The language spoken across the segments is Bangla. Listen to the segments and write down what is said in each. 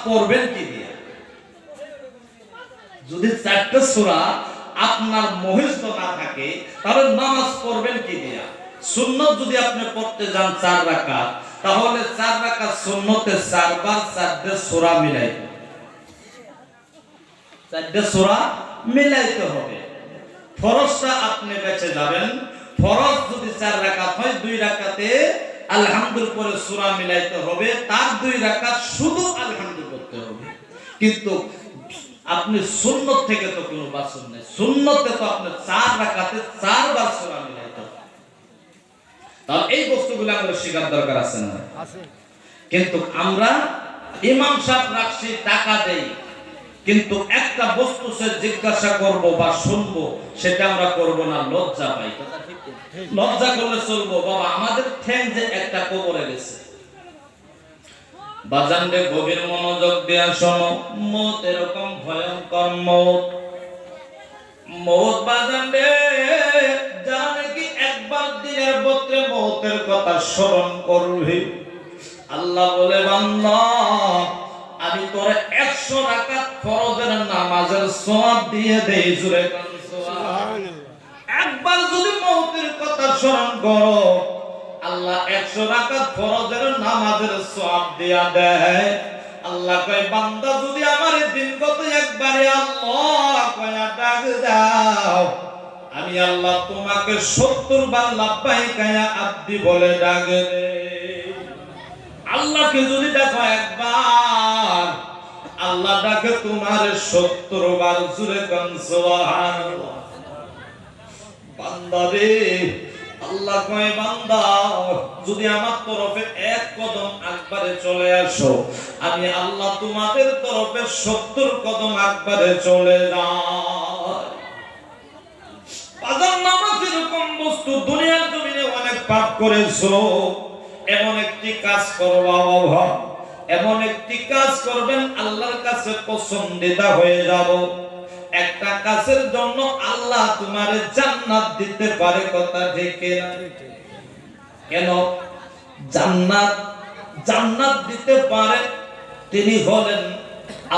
পড়বেন কি দিয়ে? যদি 4টা সূরা আপনার মুখস্থ না থাকে তাহলে নামাজ পড়বেন কি দিয়ে? সুন্নত যদি আপনি পড়তে যান 4 রাকাত, তাহলে 4 রাকাত সুন্নতে 4 বার 4টা সূরা মিলাইতে, 4টা সূরা মিলাইতে হবে। ফরজটা আপনি বেঁচে যাবেন। ফরজ যদি 4 রাকাত হয়, 2 রাকাতে আলহামদুলিল্লাহ পরে সূরা মিলাইতে হবে, তার 2 রাকাত শুধু আলহামদুলিল্লাহ করতে হবে। কিন্তু আপনি সুন্নত থেকে তো কোনো বাসন নেই, সুন্নতে তো আপনি 4 রাকাতে 4 বার সূরা মিলাইতে হবে। তাহলে এই বস্তুগুলো আমাদের শেখার দরকার আছে না? আছে। কিন্তু আমরা ইমাম সাহেব রাখছি, টাকা দেই, কিন্তু একটা বস্তু সে জিজ্ঞাসা করব বা শুনবো সেটা আমরা করব না, লজ্জা পাই। কথা ঠিক? লজ্জা করলে চলবো? বাবা আমাদের ঠ্যাং যে একটা কবরে গেছে। বাজানরে গভীর মনোযোগ দিয়ে শোনো, মত এরকম ভয়ঙ্কর মত, মত বাজানরে জানে কি একবার দিনের বত্রে মতের কথা স্মরণ করবি। আল্লাহ বলে বান্দা আমি তোরে 100 রাকাত ফরজের নামাজের সওয়াব দিয়ে দেই। জোরে কান সুবহানাল্লাহ। একবার যদি মওতের কথা স্মরণ করো, আল্লাহ 100 রাকাত ফরজের নামাজের সওয়াব দিয়া দেয়। আল্লাহ কয় বান্দা যদি আমার দিনগত একবারে আল্লাহ কয়া ডাক দাও, আমি আল্লাহ তোমাকে 70 বার লাব্বাইক ইয়া আব্দি বলে ডাক দেই। আল্লাহকে যদি দেখো একবার, আল্লাহ ডাকে তোমার 70 বার। জোরে কান সুবহানাল্লাহ। বান্দা রে, আল্লাহ কয় বান্দা যদি আমার তরফে 1 কদম আকবারে চলে আসো, আমি আল্লাহ তোমাদের তরফে 70 কদম আকবারে চলে যাই। বাজার নামাজ এরকম বস্তু, দুনিয়ার জমিনে অনেক পাপ করেছো, এমন একটি কাজ করবা বাবা, এমন একটি কাজ করবেন আল্লাহর কাছে পছন্দিদা হয়ে যাব। একটা কাজের জন্য আল্লাহ তোমারে জান্নাত দিতে পারে। কথা ঠিক না? কেন জান্নাত দিতে পারে? তিনি হলেন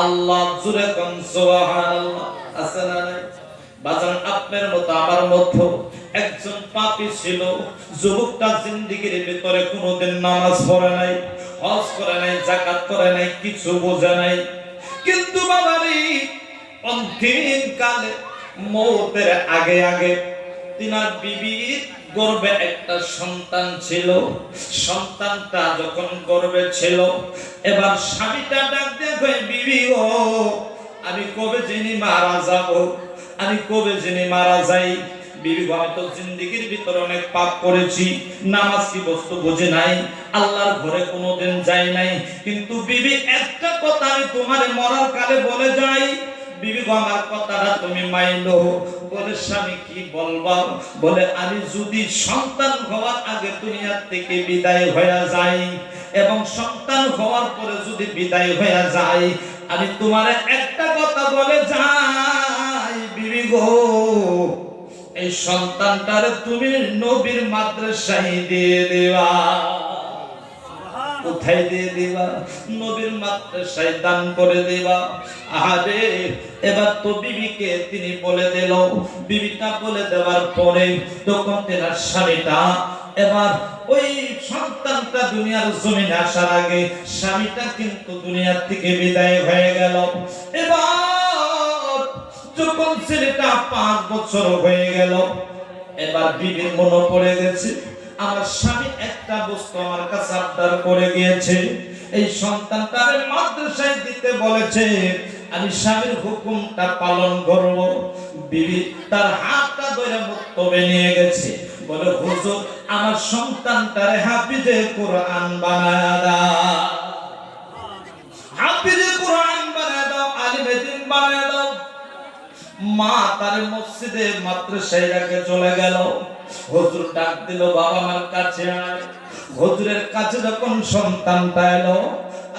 আল্লাহ। জোরে কোন সুবহানাল্লাহ। আছে না নাই? বাজান আপনার মতো আমার মতো একজন পাপী ছিল। যুবকটা জিন্দেগির ভিতরে কোনোদিন নামাজ পড়ে নাই, হজ করে নাই, যাকাত করে নাই, কিছু বোঝে নাই। কিন্তু বাবারে অন্তিম কালে মওতের আগে আগে তিনার বিবির গর্ভে একটা সন্তান ছিল। সন্তানটা যখন গর্ভে ছিল, এবার স্বামীটা ডাক দিয়ে কয় বিবি ও, আমি কবে যিনি মারা যাব, আমি কবে যিনি মারা যাই। বিবি আমি তো জিন্দেগির ভিতরে অনেক পাপ করেছি, নামাজ কি বস্তু বুঝি নাই, আল্লাহর ঘরে কোনোদিন যাই নাই, কিন্তু বিবি একটা কথা আমি তোমারে মরার কালে বলে যাই। বিবি আমার কথাটা তুমি মাইলো। বলে স্বামী কি বলবা? বলে আমি যদি সন্তান হওয়ার আগে দুনিয়া থেকে বিদায় হয়ে যাই এবং সন্তান হওয়ার পরে যদি বিদায় হয়ে যাই, আমি তোমারে একটা কথা বলে যাই বিবি গো, এই সন্তানটারে তুমি নবীর মাদ্রাসায় দিয়ে দেবা। কোথায় দিয়ে দিবা? নবীর মাদ্রাসায় দান করে দিবা। আরে এবার তো বিবিকে তিনি বলে দিল। বিবিটা বলে দেওয়ার পরে তখন তেনার স্বামীটা, এবার ওই সন্তানটা দুনিয়ার জমিনে আসার আগে স্বামীটা কিন্তু দুনিয়ার থেকে বিদায় হয়ে গেল। এবার যখন ছেলেটা 5 বছর হয়ে গেল, এবার বিবির মনে পড়ে গেছে আমার স্বামী একটা বস্তু আমার কাছে আবদার করে গিয়েছে, এই সন্তানটারে মাদ্রাসায় দিতে বলেছে, আমি স্বামীর হুকুমটা পালন করব। বিবি তার হাতটা ধরে মুক্তবে নিয়ে গেছে, বলে হুজুর আমার সন্তানটারে হাফিজে কোরআন বানায়া দাও, হাফিজে কোরআন বানায়া দাও, আলিমে দ্বীন বানায়া দাও। মা তার মসজিদে মাদ্রাসায় রেখে চলে গেল। হুজুর ডাক দিল, বাবা আমার কাছে আয়। হুজুরের কাছে যখন সন্তানটা এলো,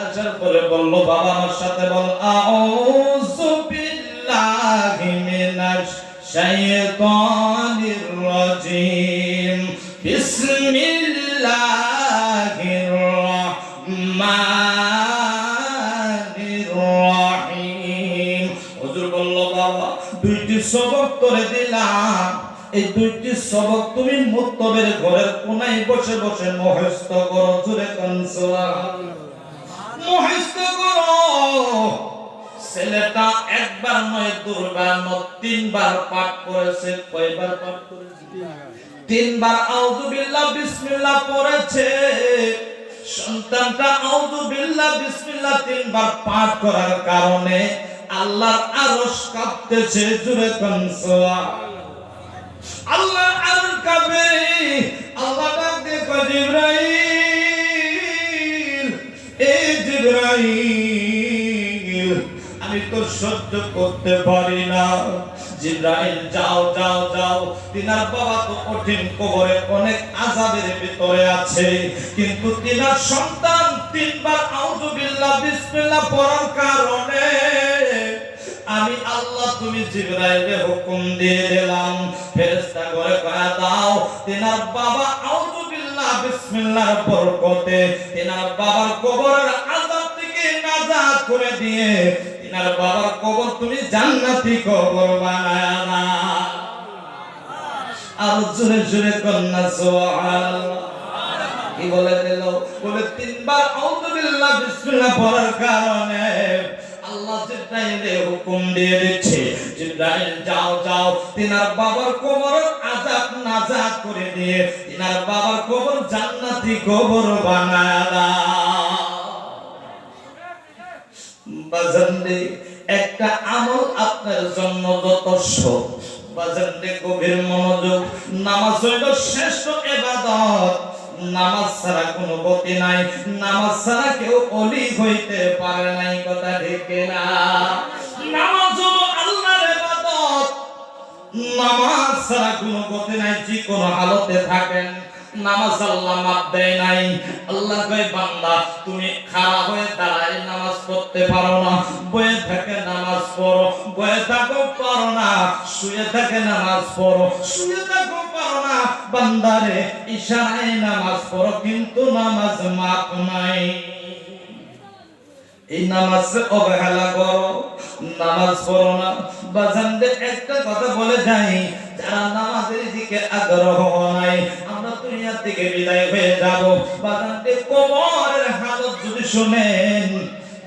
আসার পরে বলল, বাবা আমার সাথে বল, আউযু বিল্লাহি মিনাশ শাইতানির রাজিম, বিসমিল্লাহির রহমানির সবক করে দিলাম, এই 2টি সবক তুমি মুত্তবের ঘরের কোনায় বসে বসে মুখস্থ করো। জোরে কোন সুবহানাল্লাহ। মুখস্থ করো। ছেলেটা একবার নয়, দুবার নয়, 3বার পাঠ করেছে। কয়বার পাঠ করেছে? 3বার আউযু বিল্লাহ বিসমিল্লাহ পড়েছে। সন্তানটা আউযু বিল্লাহ বিসমিল্লাহ 3বার পাঠ করার কারণে আল্লাহর আরশ কাঁপতেছে। জোরে কোন সুবহানাল্লাহ। আল্লাহ আরশ কাঁপে। আল্লাহ ডাক দিয়ে কয়, জিবরাইল, এই জিবরাইল, আমি তো সহ্য করতে পারি না। জিবরাইল যাও যাও যাও, তিনার বাবা তো কঠিন কবরে অনেক আযাবের ভিতরে আছে, কিন্তু তিনার সন্তান 3বার আউযু বিল্লাহ বিসমিল্লাহ পড়ার কারণে আমি আল্লাহ তুমি জিবরাইলের হুকুম দিয়ে দিলাম, ফেরেশতা করে কয়া দাও তিনার বাবা আউযু বিল্লাহ বিসমিল্লাহর বরকতে তিনার বাবার কবরের আযাব থেকে নাজাত করে দিয়ে তিনার বাবার কবর তুমি জান্নাতি কবর বানায়া দাও। আর জোরে জোরে কন্না সুবহানাল্লাহ। কি বলে দিল? বলে 3বার আউযু বিল্লাহ বিসমিল্লাহ পড়ার কারণে আল্লাহ জিবরাইলের হুকুম দিয়ে দিচ্ছে, জিবরাইল যাও যাও, তিনার বাবার কবর আযাব নাজাত করে দিয়ে তিনার বাবার কবর জান্নাতি কবর বানায়া দাও। বাজানরে একটা আমল আপনার জন্য যথেষ্ট। বাজানরে গভীর মনোযোগ। নামাজ হইল শ্রেষ্ঠ ইবাদত। নামাজ ছাড়া কোনো গতি নাই। নামাজ ছাড়া কেউ ওলি হইতে পারে নাই। কথা ঠিক না? নামাজ হলো আল্লাহর ইবাদত। নামাজ ছাড়া কোনো গতি নাই। যে কোনো হালতে থাকেন, নামাজ আল্লাহ মাপ দেয় নাই। আল্লাহ কয়, বান্দা তুমি খাড়া হয়ে দাঁড়ায় নামাজ পড়তে পারো না, বয়ে থেকে নামাজ পড়ো, বয়ে থাকো পারো না, শুয়ে থেকে নামাজ পড়ো, শুয়ে থাকো পারো না। বান্দারে ইশারায় নামাজ পড়ো, কিন্তু নামাজ মাপ নাই। এই নামাজে অবহেলা করো, নামাজ পড়ো না। বাজানদের একটা কথা বলে যাই, যারা নামাজের দিকে আগ্রহ নাই, আমরা দুনিয়া থেকে বিদায় হয়ে যাব। বাজানদের কবরের হালত যদি শুনেন,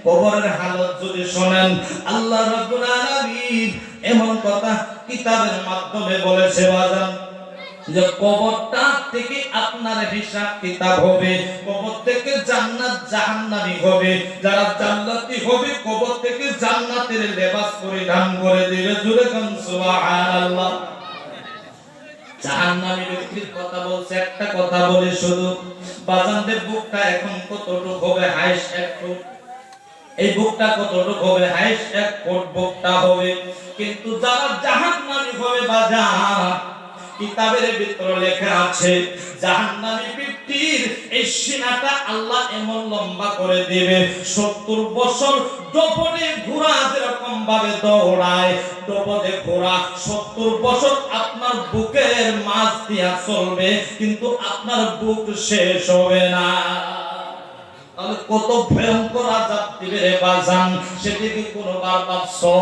কবরের হালত যদি শুনেন, আল্লাহ রাব্বুল আলামিন এমন কথা কিতাবের মাধ্যমে বলেছে বাজান, যে কবরটা থেকে আপনার হিসাব কিতাব হবে, কবর থেকে জান্নাত জাহান্নামী হবে। যারা জান্নাতি হবে কবর থেকে জান্নাতের লেবাস পরিধান করে দিবে। জোরে কোন সুবহানাল্লাহ। জাহান্নামী ব্যক্তির কথা বলছে, একটা কথা বলে শুধু, বাজানদের বুকটা এখন কতটুকু হবে? হাইস 1 ফুট। এই বুকটা কতটুকু হবে? হাইস 1 ফুট বুকটা হবে। কিন্তু যারা জাহান্নামী হবে বাজান, কিতাবের ভিতরে লেখা আছে জাহান্নামী ব্যক্তির এই সিনাটা আল্লাহ এমন লম্বা করে দিবে, 70 বছর ডোপনে ঘোড়া যেরকম ভাবে দৌড়ায়, ডোপনে ঘোড়া 70 বছর আপনার বুকের মাঝ দিয়া চলবে, কিন্তু আপনার বুক শেষ হবে না। কত ভয়ঙ্কর আযাব দিবে রে বাজান, সেদিকে কোনোবার ভাবছো?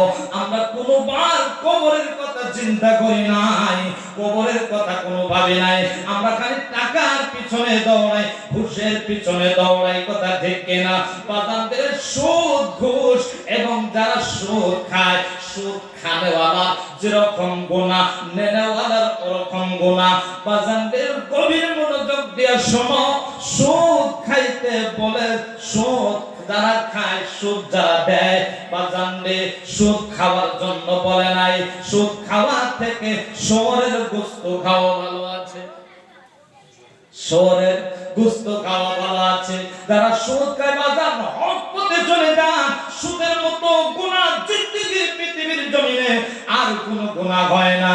আমরা কোনোবার কবরের কথা চিন্তা করি নাই, কবরের কথা কোনো ভাবি নাই। আমরা খালি টাকার পিছনে দৌড়াই, ঘুষের পিছনে দৌড়াই। কথা ঠিক কিনা? বাজানদের সুদ ঘুষ এবং যারা সুদ খায়, সুদ খানেওয়ালা যেরকম গুনাহ, নেনেওয়ালার ওরকম গুনাহ। বাজানদের গভীর মনোযোগ দিয়ে শোনো, সুদ খাইতে বলে, সুদ যারা খায়, সুদ যারা দেয়, বাজানরে সুদ খাওয়ার জন্য বলে নাই। সুদ খাওয়া থেকে শুয়োরের গোশত খাওয়া ভালো আছে, শুয়োরের গোশত খাওয়া ভালো আছে। যারা সুদ খায় বাজান, হক পথে চলে যান। সুদের মতো গুনাহ জিন্দেগির পৃথিবীর জমিনে আর কোনো গুনাহ হয় না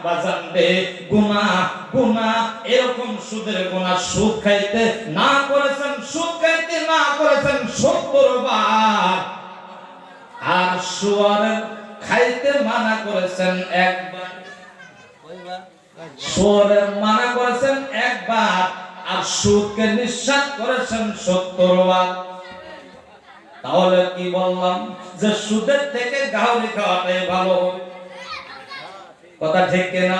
বাজানরে। গুনাহ গুনাহ এরকম সুদের গুনাহ, সুদ খাইতে না করেছেন, সুদ খাইতে না করেছেন 70 বার, আর শুয়োরের খাইতে মানা করেছেন একবার। শুয়োরের মানা করেছেন একবার, আর সুদকে নিঃশ্বাস করেছেন 70 বার। তাহলে কি বললাম? যে সুদের থেকে গাহরি খাওয়াটাই ভালো হবে। কথা ঠিক কিনা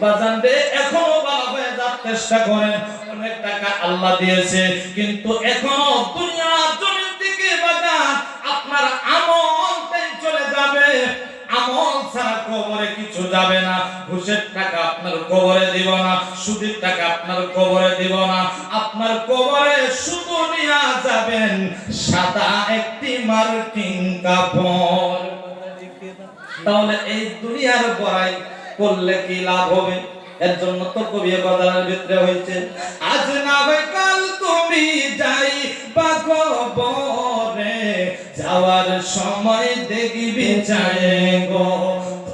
বাজান রে? এখনো ভালো হয়ে যাওয়ার চেষ্টা করেন। অনেক টাকা আল্লাহ দিয়েছে, কিন্তু এখনো দুনিয়ার জমিন থেকে বাজান আপনার আমলটাই চলে যাবে। আমল ছাড়া কবরে কিছু যাবে না। ঘুষের টাকা আপনার কবরে দিব না, সুদের টাকা আপনার কবরে দিব না। আপনার কবরে শুধু নিয়ে যাবেন সাদা একটি মার্কিং কাপড়। তাহলে এই দুনিয়ার বড়াই করলে কি লাভ হবে? এর জন্য তো কবি বাজারের ভিতরে হয়েছে, আজ না হয় কাল তুমি যাই বা কবরে, যাওয়ার সময় দেখবি চায় গো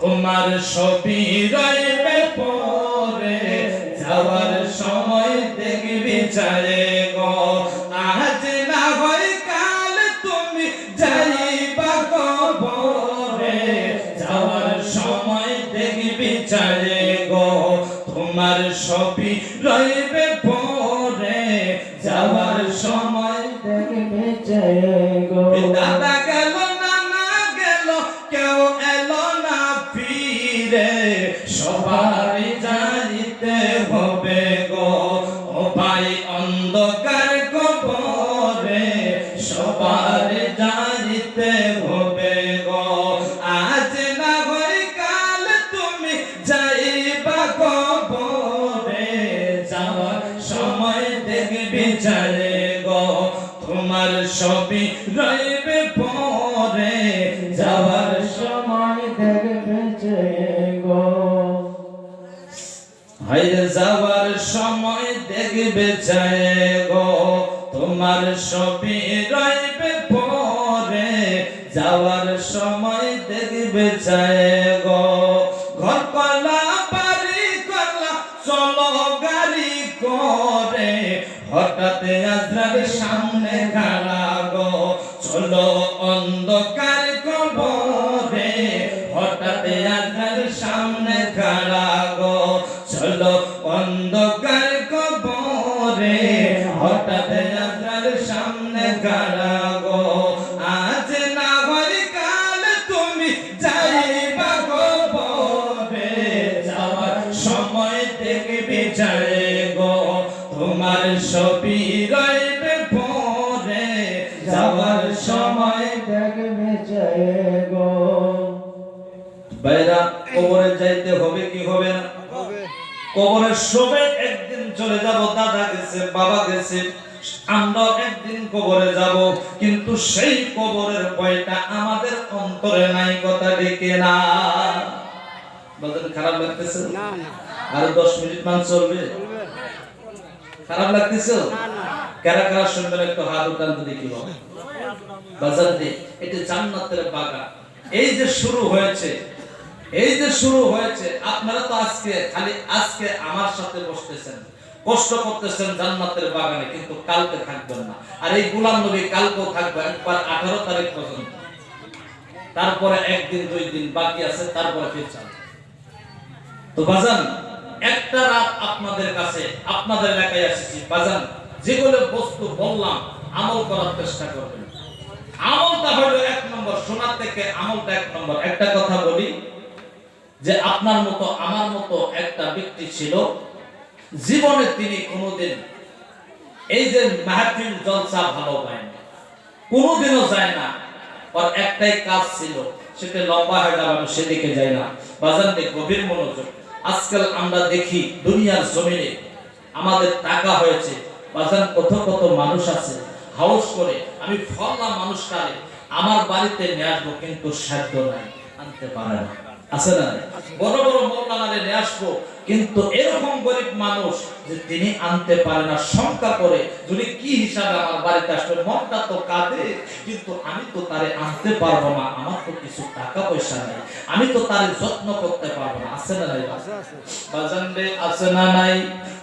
তোমার ছবি রইবে পরে, যাওয়ার সময় দেখবি চায় গো। আজ না হয় কাল তুমি যাইবা কবরে, যাওয়ার সময় দেখবি চায় গো তোমার ছবি রইবে পরে, যাওয়ার সময় দেখবি চায় গো। দাদা গেল নানা গেল কেউ এলো না ফিরে, সবার জানিতে হবে গো ও ভাই অন্ধকার কবরে, সবার জানিতে হবে গো। আজ না হয় কাল তুমি যাইবা কবরে, যাওয়ার সময় দেখবি চায় গো তোমার ছবি রইবে পরে, যাওয়ার সময় দেখবি চায় গো। হায়রে যাওয়ার সময় দেখবে চায় গো তোমার ছবি রইবে পরে, যাওয়ার সময় দেখবে চায় গো। ঘর কলা বাড়ি কলা চলো গাড়ি করে, হঠাৎ আজরার সামনে খাড়া গো চলো অন্ধকার কবরে, হঠাৎ আজরার সামনে খাড়া গো চলো অন্ধকার কবরে, হঠাৎ আজরার সামনে খাড়া গো। আজ না হয় কাল তুমি যাইবা কবরে, যাওয়ার সময় দেখবি চায় গো তোমার ছবি রইবে পরে, যাওয়ার সময় দেখবি চায় গো। ভাইরা, কবরে যাইতে হবে কি হবে না? কবরে সবে একদিন চলে যাব। দাদা গেছে, বাবা গেছে, আমরা একদিন কবরে যাব, কিন্তু সেই কবরের ভয়টা আমাদের অন্তরে নাই। কথা ডেকে না বলেন, খারাপ লাগতেছে না? আর 10 মিনিট মান চলবে? খারাপ লাগতেছে? কারা কারা শুনবেন একটু হাত উঠান তো দেখি বাজার দিয়ে। এটা জান্নাতের বাগান। এই যে শুরু হয়েছে, এই যে শুরু হয়েছে, আপনারা তো আজকে খালি আজকে আমার সাথে বসতেছেন, কষ্ট করতেছেন জান্নাতের বাগানে, কিন্তু কালকে থাকবেন না। আর এই গোলাম নবী কালকেও থাকবে একবার 18 তারিখ পর্যন্ত। তারপরে একদিন 2 দিন বাকি আছে, তারপরে ফিরে যাবে। তো বাজান, একটা রাত আপনাদের কাছে, আপনাদের এলাকায় আসছি বাজান, যেগুলো বস্তু বললাম আমল করার চেষ্টা করবেন। আমলটা হলো 1 নম্বর, শোনার থেকে আমলটা 1 নম্বর। একটা কথা বলি যে আপনার মতো আমার মতো একটা ব্যক্তি ছিল, জীবনে তিনি কোনোদিন এই যে মাহফিল জলসা ভালো পায় না, কোনোদিনও যায় না। আর একটাই কাজ ছিল, সেটা লম্বা হয়ে যাবে, সেদিকে যায় না। বাজারে গভীর মনোযোগ। আজকাল আমরা দেখি দুনিয়ার জমিনে আমাদের টাকা হয়েছে, বাজার কত কত মানুষ আছে হাউস করে, আমি ফলনা মানুষটারে আমার বাড়িতে নিয়ে আসবো, কিন্তু সাধ্য নাই, আনতে পারে না। আছে না? বড় বড় মৌলানারে নিয়ে আসবো, কিন্তু এরকম গরিব মানুষ যে তিনি আনতে পারে না, শঙ্কা করে যদি কি হিসাবে আমার বাড়িতে আসবে, মনটা তো কাঁদে, কিন্তু আমি তো তারে আনতে পারবো না, আমার তো কিছু টাকা পয়সা নেই, আমি তো তারে যত্ন করতে পারবো না। আছে না নাই? বাজান রে, আছে না নাই?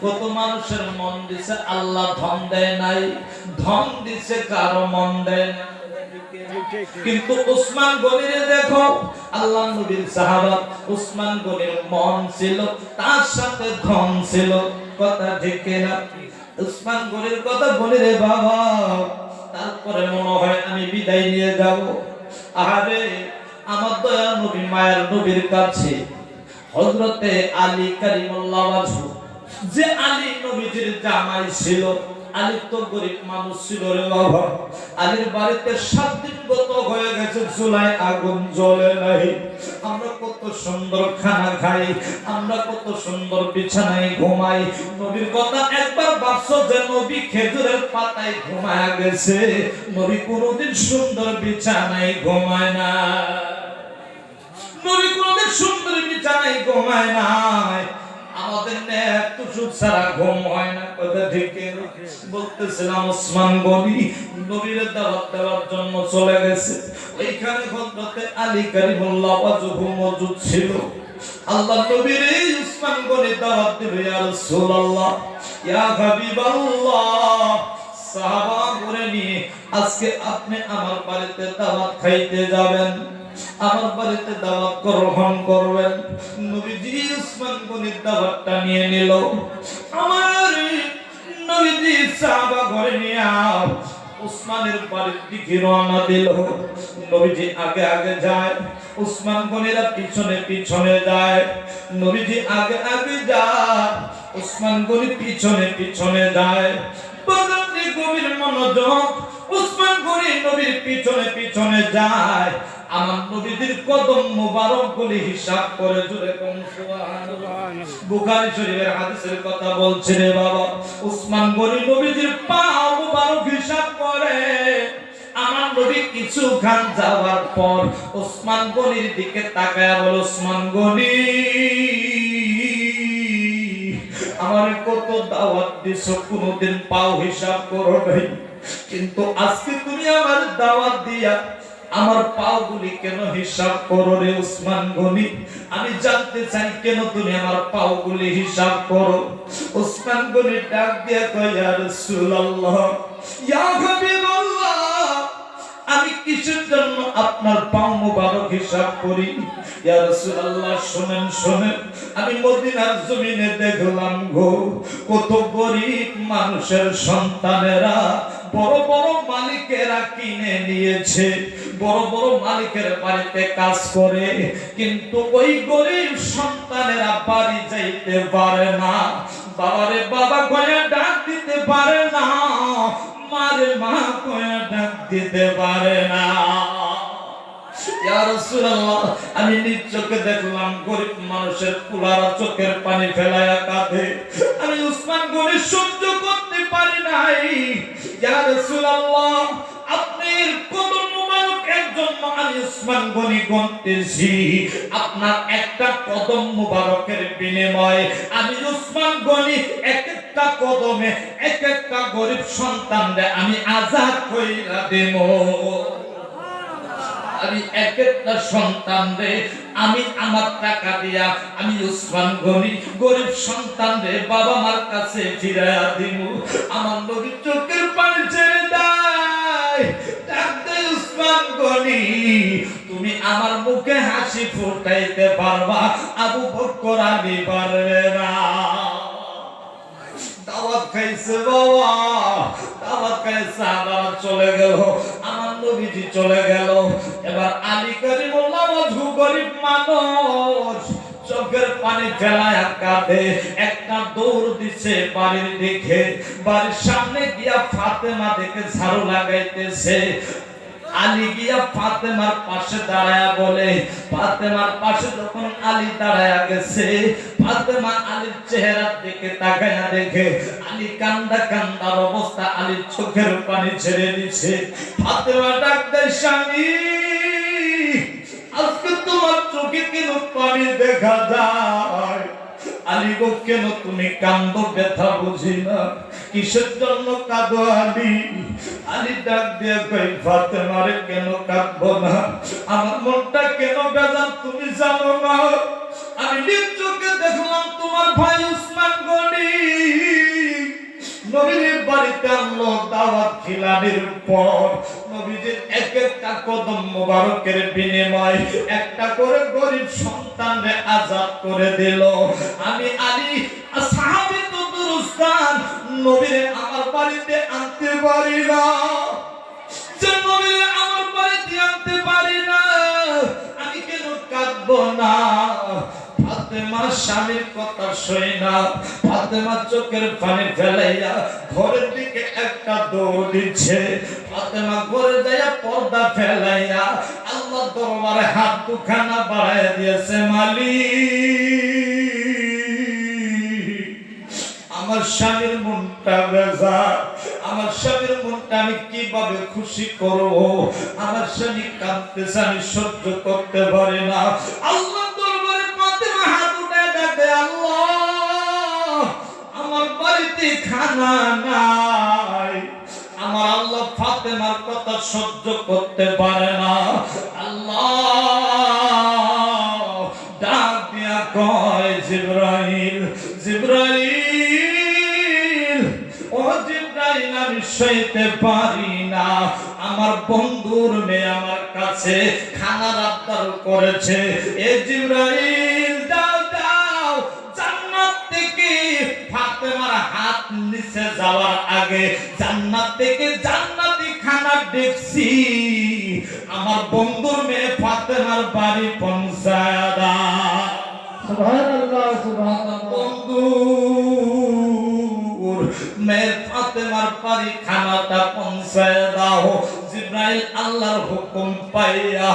কত মানুষের মন দিছে আল্লাহ, ধন দেয় নাই, ধন দিছে কারো মন দেয় না। কিন্তু উসমান গনিরে দেখো, আল্লাহ নবীর সাহাবা, উসমান গনির মন ছিল, তার সাথে ধন ছিল। কথা ঠিক না? উসমান গনির কথা বলি রে বাবা, তারপরে মনে হয় আমি বিদায় নিয়ে যাব। আরে আমার দয়াল নবী মায়ের নবীর কাছে হযরতে আলী কারিমুল্লাহ ওয়াজহু, যে আলী নবীজির জামাই ছিল, আলী তো গরিব মানুষ ছিল রে বাবা। আলীর বাড়িতে 7 দিন গত হয়ে গেছে, চুলায় আগুন জ্বলে নাই। আমরা কত সুন্দর খানা খাই, আমরা কত সুন্দর বিছানায় ঘুমাই। নবীর কথা একবার ভাবছো যে নবী খেজুরের পাতায় ঘুমায় গেছে, নবী কোনোদিন সুন্দর বিছানায় ঘুমায় না। নবী কোনোদিন সুন্দর বিছানায় ঘুমায় নাই। আমাদের একটু সুখ ছাড়া ঘুম হয় না, কথা ঠিক বলতেছিলাম। ওসমান গনি নবীর দাওয়াত দেওয়ার জন্য চলে গেছে, ওইখানে হযরতে আলী কারিমুল্লাহ ওয়াজহু মওজুদ ছিল। আল্লাহ নবীর ওসমান গনি দাওয়াত দিবে, ইয়া রাসূলুল্লাহ, ইয়া হাবিবাল্লাহ, সাহাবা করে নিয়ে আজকে আপনি আমার বাড়িতে দাওয়াত খাইতে যাবেন, আমার বাড়িতে দাওয়াত গ্রহণ করবেন। নবীজি ওসমান গনির দাওয়াতটা নিয়ে নিল। আমার নবীজি সাহাবা ঘরে নিয়ে ওসমানের বাড়ির দিকে রওনা দিল। নবীজি আগে আগে যায়, ওসমান গনিরা পিছনে পিছনে যায়। নবীজি আগে আগে যায়, ওসমান গনি পিছনে পিছনে যায়। বাজারে গভীর মনোযোগ, ওসমান গনি নবীর পিছনে পিছনে যায়। আমার নবীদের কদম মোবারক গুলি হিসাব করে, জুড়ে কোন সুবহানাল্লাহ। বুখারী শরীফের হাদিসের কথা বলছে রে বাবা। ওসমান গনি নবীদের পা মোবারক হিসাব করে। আমার নবী কিছু খান যাওয়ার পর ওসমান গনির দিকে তাকায় বলে, ওসমান গনি, আমার কত দাওয়াত দিছো, কোনদিন পাও হিসাব করো নাই, কিন্তু আজকে তুমি আমার দাওয়াত দিয়া আমার পাওগুলি কেন হিসাব করো রে ওসমান গনি? আমি জানতে চাই কেন তুমি আমার পাওগুলি হিসাব করো। ওসমান গনি ডাক দিয়ে কয়, ইয়া রাসূলুল্লাহ, ইয়া হাবিবাল্লাহ, আমি কিসের জন্য আপনার পাও মোবারক হিসাব করি? ইয়া রাসূলুল্লাহ, শুনেন শুনেন, আমি মদিনার জমিনে দেখলাম গো, কত গরিব মানুষের সন্তানেরা বড় বড় মালিকেরা কিনে নিয়েছে, বড় বড় মালিকের বাড়িতে কাজ করে, কিন্তু ওই গরিব সন্তানেরা বাড়ি যাইতে পারে না, বাবারে বাবা কয়ে ডাক দিতে পারে না, মারে মা কয়ে ডাক দিতে পারে না। ইয়া রাসূলুল্লাহ, আমি নিজ চোখে দেখলাম গরিব মানুষের পুলারা চোখের পানি ফেলায়া কাঁদে, আমি ওসমান গনি সহ্য করতে পারি নাই। ইয়া রাসূলুল্লাহ, আপনার কদম মোবারক একজন আমি ওসমান গনি গুনতেছি, আপনার একটা কদম মোবারকের বিনিময়ে আমি ওসমান গনি এক একটা কদমে এক একটা গরিব সন্তানরে আমি আযাদ কইরা দেব। আমি এক একটা সন্তানরে আমি আমার টাকা দিয়া আমি ওসমান গনি গরিব সন্তানরে বাবা মার কাছে ফিরাইয়া দিব। আমার নবী চোখের পানি ছেড়ে দেয়, ডাক দেয়, ওসমান গনি, তুমি আমার মুখে হাসি ফুটাইতে পারবা, আবু বকর আমি পারবে না। দাওয়াত খাইছে বাবা, দাওয়াত খাইছে, আবার চলে গেল, আমার নবীজি চলে গেল। এবার আলী কারিমুল্লাহ ওয়াজহু গরিব মানুষ, চোখের পানি ফেলায় কাঁদে, একটা দৌড় দিছে বাড়ির দিকে, বাড়ির সামনে গিয়া ফাতেমা দেখে ঝাড়ু লাগাইতেছে। আলী গিয়া ফাতেমার পাশে দাঁড়ায়া বলে, ফাতেমার পাশে যখন আলী দাঁড়ায়া গেছে, ফাতেমা আলীর চেহারার দিকে তাকায়া দেখে আলী কান্দা কান্দার অবস্থা, আলীর চোখের পানি ছেড়ে দিছে। ফাতেমা ডাক দেয়, স্বামী, আজকে তোমার চোখে কেন পানি দেখা যায়? আলী গো, কেন তুমি কান্দো? ব্যথা বুঝি না, কিসের জন্য কাঁদো আলী? আলী ডাক দিয়ে কই, ফাতেমারে কেন কাঁদবো না, আমার মনটা কেন বেজার তুমি জানো না? আমি নিজ চোখে দেখলাম তোমার ভাই ওসমান গনি নবীর বাড়িতে আনলো দাওয়াত খিলানির পর, নবীজির এক একটা কদম মোবারকের বিনিময় একটা করে গরিব সন্তানরে আযাদ করে দিল। আমি আলী সাহাবী তো দুরুস্তান নবীরে আমার বাড়িতে আনতে পারি না, যে নবীরে আমার বাড়িতে আনতে পারি না, আমি কেন কাঁদবো না? ফাতেমা স্বামীর কথা শুনে না, ফাতেমা চোখের পানি ফেলাইয়া ঘরের দিকে একটা দৌড় দিচ্ছে। ফাতেমা ঘরে যাইয়া পর্দা ফেলাইয়া আল্লাহ দরবারে হাত দুখানা বাড়াইয়া দিয়েছে, মালিক আমার স্বামীর মনটা বেজার, আমার স্বামীর মনটা আমি কিভাবে খুশি করব? আমার স্বামী কাঁদতেছে, আমি সহ্য করতে পারি না। আল্লাহ দরবারে ফাতেমা হাত উঠায় ডাকে, আল্লাহ আমার বাড়িতে খানা নাই। আমার আল্লাহ ফাতেমার কথা সহ্য করতে পারে না। আল্লাহ ডাক দিয়া কয়, জিবরাইল জিবরাইল, ও জিবরাইল আমি সইতে পারি না, আমার বন্ধুর মেয়ে আমার কাছে খানার আবদার করেছে। এ জিবরাইল দাও দাও, জান্নাত থেকে ফাতেমার হাত নিচে যাওয়ার আগে জান্নাত থেকে জান্নাতি খানা দেখছি, আমার বন্ধুর মেয়ে ফাতেমার বাড়ি পৌঁছায়া দাও। সুবহানাল্লাহ সুবহানাল্লাহ। বন্ধুর মেয়ে ফাতেমার বাড়ি খানাটা পৌঁছায়া দাও। জিবরাইল আল্লাহর হুকুম পাইয়া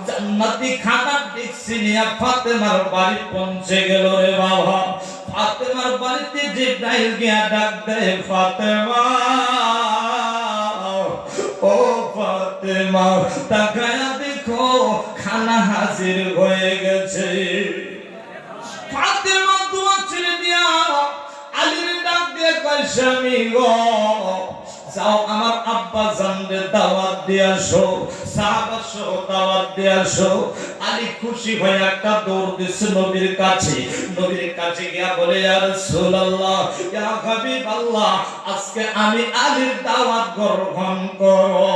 জান্নাতি খানা দেখছি নিয়া ফাতেমার বাড়ি পৌঁছে গেল রে বাবা। ফাতেমার বাড়িতে জিবরাইল গিয়া ডাক দেয়, ফাতেমা ও ফাতেমা তাকায়া দেখো খানা হাজির হয়ে গেছে। ফাতেমা দোয়া ছেড়ে দিয়া আলীর ডাক দিয়ে কয়, স্বামী গো যাও আমার আব্বা জানরে দাওয়াত দিয়ে আসো, সাহাবা সহ দাওয়াত দিয়ে আসো। আলী খুশি হয়ে একটা দৌড় দিচ্ছে নবীর কাছে। নবীর কাছে গিয়া বলে, ইয়া রাসূলুল্লাহ ইয়া হাবিবাল্লাহ, আজকে আমি আলীর দাওয়াত গ্রহণ করো।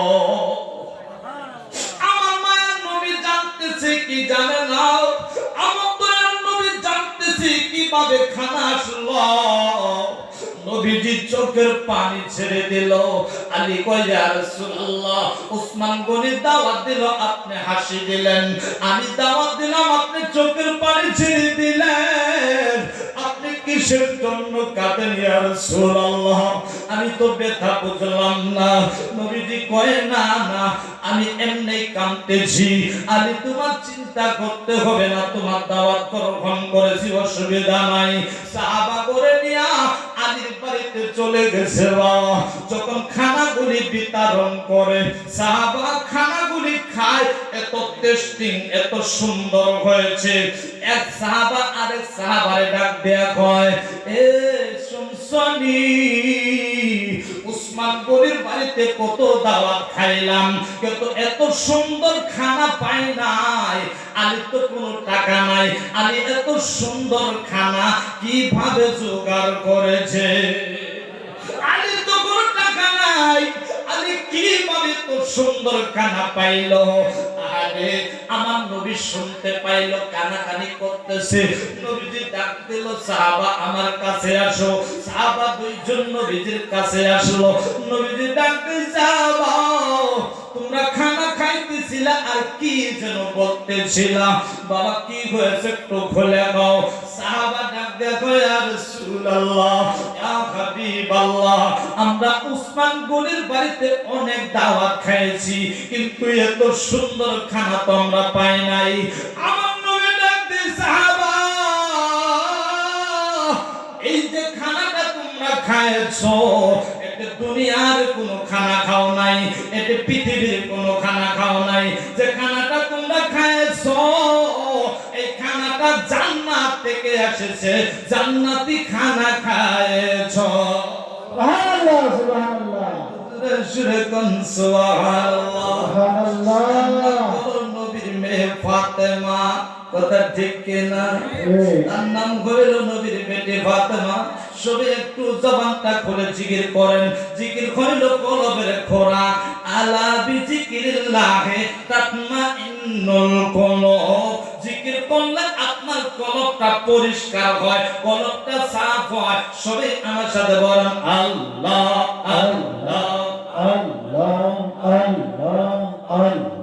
আমার মায়ের নবী জানতেছে কি জানে না, আমার দয়ার নবী জানতেছে কিভাবে খানা আসলো। নবীজি চোখের পানি ছেড়ে দিল। আলী কয়, ইয়া রাসূলুল্লাহ উসমান গনি দাওয়াত দিল, আপনি হাসি দিলেন। আমি দাওয়াত দিলাম, আপনি চোখের পানি ছেড়ে দিলেন। আপনি কিসের জন্য কাঁদেন ইয়া রাসূলুল্লাহ? আমি তো ব্যথা বুঝলাম না। নবীজি কয়, না না আমি এমনি কাঁদতেছি। আলী তোমার চিন্তা করতে হবে না, তোমার দাওয়াত গ্রহণ করেছি, অসুবিধা নাই। সাহাবা করে নিয়া আলীর বাড়িতে চলে গেছে। যখন খানাগুলি বিতরণ করে সাহাবা খানাগুলি খায়, এত টেস্টিং এত সুন্দর হয়েছে। এক সাহাবা আরেক সাহাবারে ডাক দেয়া কয়, এ শুনছনি উসমান গনির বাড়িতে কত দাওয়াত খাইলাম, কিন্তু এত সুন্দর খানা পাই নাই। আলী তো কোনো টাকা নাই, আলী এত সুন্দর খানা কিভাবে জোগাড় করেছে? আলী তো কোনো টাকা নাই, আলী কিভাবে তো সুন্দর খানা পাইলো? আরে আমার নবী শুনতে পাইলো কানাকানি করতেছে। নবীজি ডাক দিল, সাহাবা আমার কাছে আসো। সাহাবা দুইজন নবীজির কাছে আসলো। নবীজি ডাক দিয়ে, সাহাবা তোমরা খানা খাইতেছিলা আর কি যেন বলতেছিলা, বাবা কি হয়েছে একটু খুলে দাও। সাহাবা ডাক দেখো, ইয়া রাসূলুল্লাহ ইয়া হাবিবাল্লাহ, আমরা উসমান গনির বাড়িতে অনেক দাওয়াত খাইছি, কিন্তু এত সুন্দর খানা তো আমরা পাই নাই। আমার নবী ডাক দিয়ে, সাহাবা এই যে খানাটা তোমরা খাইছো, এটা দুনিয়ার কোনো খানা খাও নাই, এটা পৃথিবীর কোনো খানা খাও নাই। যে খানাটা তোমরা খাইছো এই খানাটা জান্নাত থেকে এসেছে, জান্নাতি খানা খাইছো। সুবহানাল্লাহ সুবহানাল্লাহ। সুরে কোন সুবহানাল্লাহ সুবহানাল্লাহ। নবীর মেয়ে ফাতেমা, কথা ঠিক কিনা? তার নাম হইল নবীর বেটি ফাতেমা। সবে একটু জবানটা খুলে জিকির করেন। জিকির হইল কলবের খোরাক। আলা বিজিকিরিল্লাহি তাতমাইন্নুল কুলুব। জিকির করলে আপনার কলবটা পরিষ্কার হয়, কলবটা সাফ হয়। সবে আমার সাথে বলেন আল্লাহ আল্লাহ আল্লাহ আল্লাহ আল্লাহ।